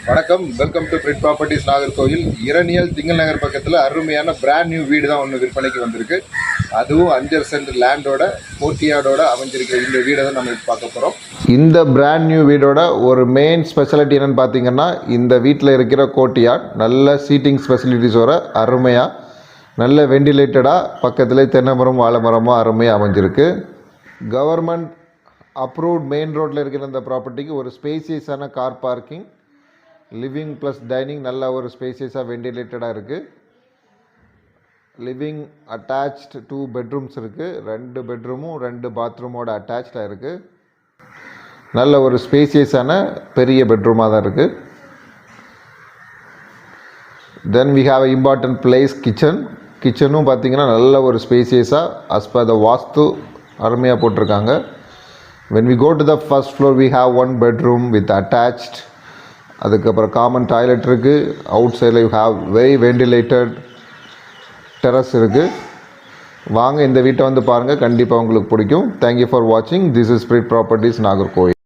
வணக்கம், welcome to Brit properties Nagercoil. Eraniel Thingal Nagar பக்கத்தில் அருமையான பிராண்ட் நியூ வீடு தான் ஒன்று விற்பனைக்கு வந்திருக்கு. அதுவும் 5 சென்ட் லேண்டோட கோர்ட்யார்டோட அமைஞ்சிருக்கிற இந்த வீடை தான் நம்ம பார்க்க போகிறோம். இந்த பிராண்ட் நியூ வீடோட ஒரு மெயின் ஸ்பெஷாலிட்டி என்னென்னு பார்த்தீங்கன்னா, இந்த வீட்டில் இருக்கிற கோர்ட்யார்ட் நல்ல சீட்டிங் ஃபெசிலிட்டிஸோட அருமையாக நல்ல வெண்டிலேட்டடாக பக்கத்தில் தென்னை மரம் வாழை மரமும் அருமையாக அமைஞ்சிருக்கு. கவர்மெண்ட் அப்ரூவ்ட் மெயின் ரோட்டில் இருக்கிற இந்த ப்ராப்பர்ட்டிக்கு ஒரு ஸ்பேசியஸான car parking, living plus dining நல்ல ஒரு ஸ்பேசியஸாக வெண்டிலேட்டடாக இருக்குது. லிவிங் அட்டாச்டு 2 பெட்ரூம்ஸ் இருக்குது. 2 பெட்ரூமும் 2 பாத்ரூமோட அட்டாச்சாக இருக்குது. நல்ல ஒரு ஸ்பேசியஸான பெரிய பெட்ரூமாக தான் இருக்குது. Then we have important place கிச்சனும் பார்த்திங்கன்னா நல்ல ஒரு ஸ்பேசியஸாக அஸ் பர் த வாஸ்து அருமையாக போட்டிருக்காங்க. when we go to the first floor we have 1 bedroom with attached, அதுக்கப்புறம் காமன் டாய்லெட் இருக்குது. அவுட் சைடில் you have very ventilated terrace இருக்குது. வாங்க இந்த வீட்டை வந்து பாருங்கள், கண்டிப்பாக உங்களுக்கு பிடிக்கும். தேங்க்யூ ஃபார் வாட்சிங். This is Brit properties Nagercoil.